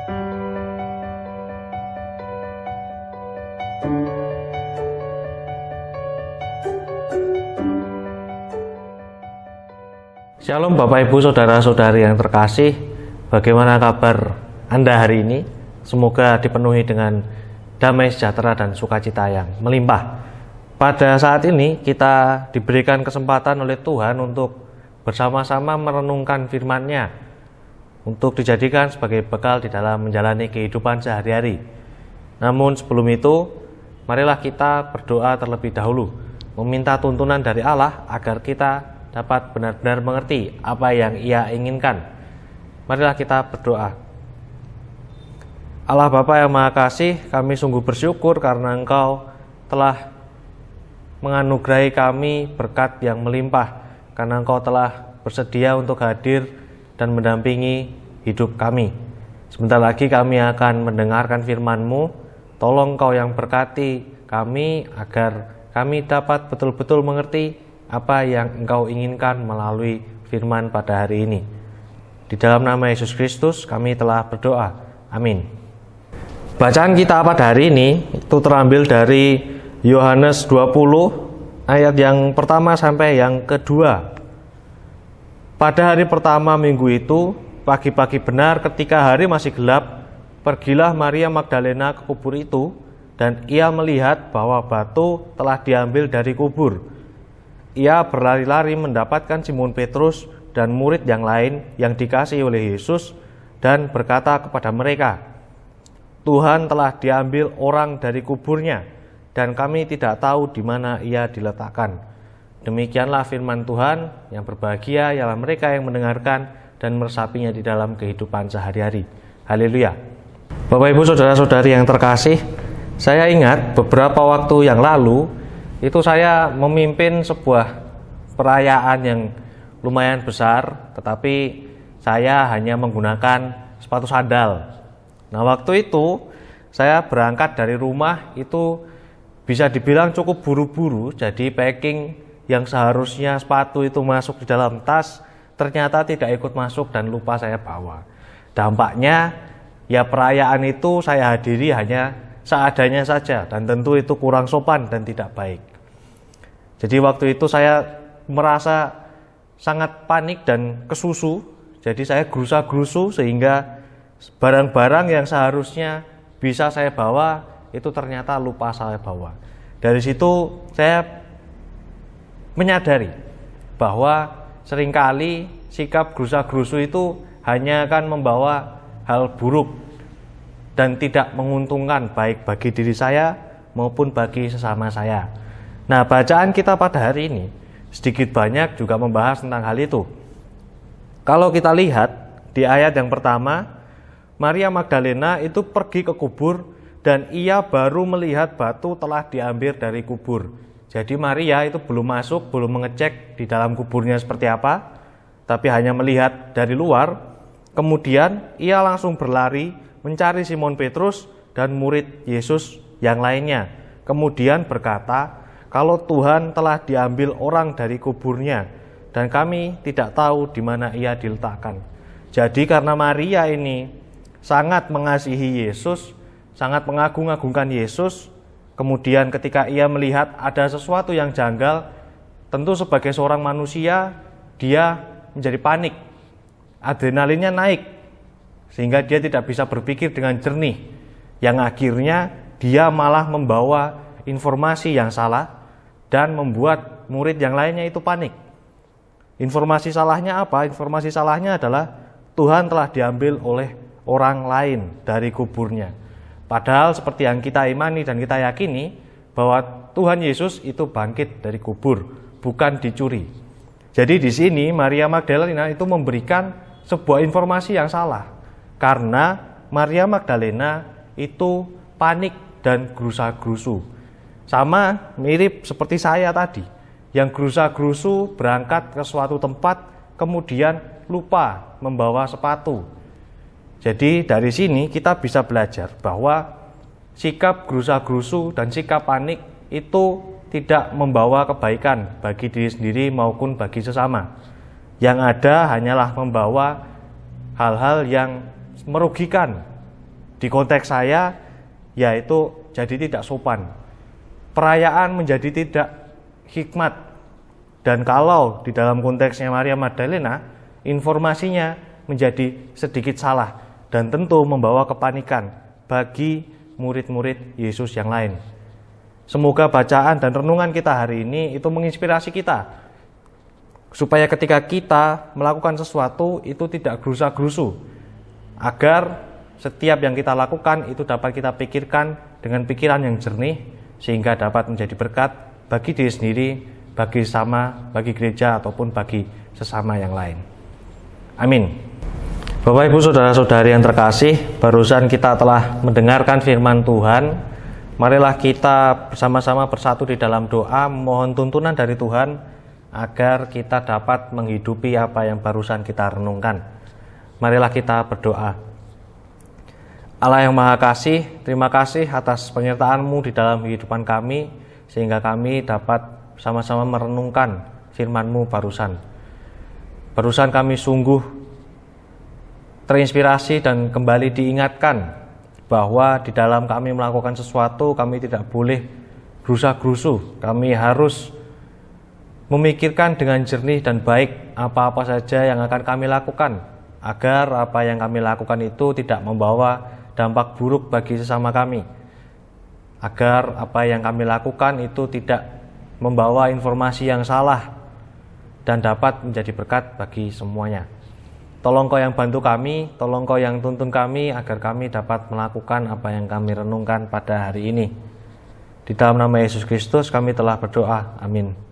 Shalom Bapak Ibu Saudara-saudari yang terkasih. Bagaimana kabar Anda hari ini? Semoga dipenuhi dengan damai sejahtera dan sukacita yang melimpah. Pada saat ini kita diberikan kesempatan oleh Tuhan untuk bersama-sama merenungkan firman-Nya, untuk dijadikan sebagai bekal di dalam menjalani kehidupan sehari-hari. Namun sebelum itu, marilah kita berdoa terlebih dahulu, meminta tuntunan dari Allah agar kita dapat benar-benar mengerti apa yang Ia inginkan. Marilah kita berdoa. Allah Bapa yang Maha Kasih, kami sungguh bersyukur karena Engkau telah menganugerahi kami berkat yang melimpah, karena Engkau telah bersedia untuk hadir dan mendampingi hidup kami. Sebentar lagi kami akan mendengarkan firman-Mu. Tolong Engkau yang berkati kami agar kami dapat betul-betul mengerti apa yang Engkau inginkan melalui firman pada hari ini. Di dalam nama Yesus Kristus kami telah berdoa. Amin. Bacaan kita pada hari ini itu terambil dari Yohanes 20 ayat yang pertama sampai yang kedua. Pada hari pertama minggu itu, pagi-pagi benar ketika hari masih gelap, pergilah Maria Magdalena ke kubur itu, dan ia melihat bahwa batu telah diambil dari kubur. Ia berlari-lari mendapatkan Simon Petrus dan murid yang lain yang dikasihi oleh Yesus dan berkata kepada mereka, "Tuhan telah diambil orang dari kuburnya dan kami tidak tahu di mana ia diletakkan." Demikianlah firman Tuhan. Yang berbahagia ialah mereka yang mendengarkan dan meresapinya di dalam kehidupan sehari-hari. Haleluya. Bapak Ibu Saudara-saudari yang terkasih, saya ingat beberapa waktu yang lalu itu saya memimpin sebuah perayaan yang lumayan besar, tetapi saya hanya menggunakan sepatu sandal. Nah, waktu itu saya berangkat dari rumah itu bisa dibilang cukup buru-buru, jadi packing yang seharusnya sepatu itu masuk di dalam tas ternyata tidak ikut masuk dan lupa saya bawa. Dampaknya ya perayaan itu saya hadiri hanya seadanya saja, dan tentu itu kurang sopan dan tidak baik. Jadi waktu itu saya merasa sangat panik dan kesusu. Jadi saya gerusa-gerusu sehingga barang-barang yang seharusnya bisa saya bawa itu ternyata lupa saya bawa. Dari situ saya menyadari bahwa seringkali sikap gerusa-gerusu itu hanya akan membawa hal buruk dan tidak menguntungkan baik bagi diri saya maupun bagi sesama saya. Nah, bacaan kita pada hari ini sedikit banyak juga membahas tentang hal itu. Kalau kita lihat di ayat yang pertama, Maria Magdalena itu pergi ke kubur dan ia baru melihat batu telah diambil dari kubur. Jadi Maria itu belum masuk, belum mengecek di dalam kuburnya seperti apa, tapi hanya melihat dari luar. Kemudian ia langsung berlari mencari Simon Petrus dan murid Yesus yang lainnya. Kemudian berkata, "Kalau Tuhan telah diambil orang dari kuburnya dan kami tidak tahu di mana ia diletakkan." Jadi karena Maria ini sangat mengasihi Yesus, sangat mengagung-agungkan Yesus, kemudian ketika ia melihat ada sesuatu yang janggal, tentu sebagai seorang manusia dia menjadi panik. Adrenalinnya naik sehingga dia tidak bisa berpikir dengan jernih, yang akhirnya dia malah membawa informasi yang salah dan membuat murid yang lainnya itu panik. Informasi salahnya apa? Informasi salahnya adalah Tuhan telah diambil oleh orang lain dari kuburnya. Padahal seperti yang kita imani dan kita yakini bahwa Tuhan Yesus itu bangkit dari kubur, bukan dicuri. Jadi di sini Maria Magdalena itu memberikan sebuah informasi yang salah, karena Maria Magdalena itu panik dan gerusa-gerusu. Sama mirip seperti saya tadi, yang gerusa-gerusu berangkat ke suatu tempat, kemudian lupa membawa sepatu. Jadi dari sini kita bisa belajar bahwa sikap gerusa-gerusu dan sikap panik itu tidak membawa kebaikan bagi diri sendiri maupun bagi sesama. Yang ada hanyalah membawa hal-hal yang merugikan Di konteks saya, yaitu jadi tidak sopan. Perayaan menjadi tidak hikmat. Dan kalau di dalam konteksnya Maria Magdalena, informasinya menjadi sedikit salah dan tentu membawa kepanikan bagi murid-murid Yesus yang lain. Semoga bacaan dan renungan kita hari ini itu menginspirasi kita, supaya ketika kita melakukan sesuatu itu tidak gerusa-gerusu, agar setiap yang kita lakukan itu dapat kita pikirkan dengan pikiran yang jernih, sehingga dapat menjadi berkat bagi diri sendiri, bagi sesama, bagi gereja, ataupun bagi sesama yang lain. Amin. Bapak, Ibu, Saudara-saudari yang terkasih, barusan kita telah mendengarkan firman Tuhan. Marilah kita bersama-sama bersatu di dalam doa, mohon tuntunan dari Tuhan agar kita dapat menghidupi apa yang barusan kita renungkan. Marilah kita berdoa. Allah yang Maha Kasih, terima kasih atas penyertaan-Mu di dalam kehidupan kami, sehingga kami dapat sama-sama merenungkan firman-Mu barusan. Barusan kami sungguh terinspirasi dan kembali diingatkan bahwa di dalam kami melakukan sesuatu, kami tidak boleh gerusa-gerusu. Kami harus memikirkan dengan jernih dan baik apa-apa saja yang akan kami lakukan, agar apa yang kami lakukan itu tidak membawa dampak buruk bagi sesama kami, agar apa yang kami lakukan itu tidak membawa informasi yang salah dan dapat menjadi berkat bagi semuanya. Tolong Kau yang bantu kami, tolong Kau yang tuntun kami agar kami dapat melakukan apa yang kami renungkan pada hari ini. Di dalam nama Yesus Kristus kami telah berdoa. Amin.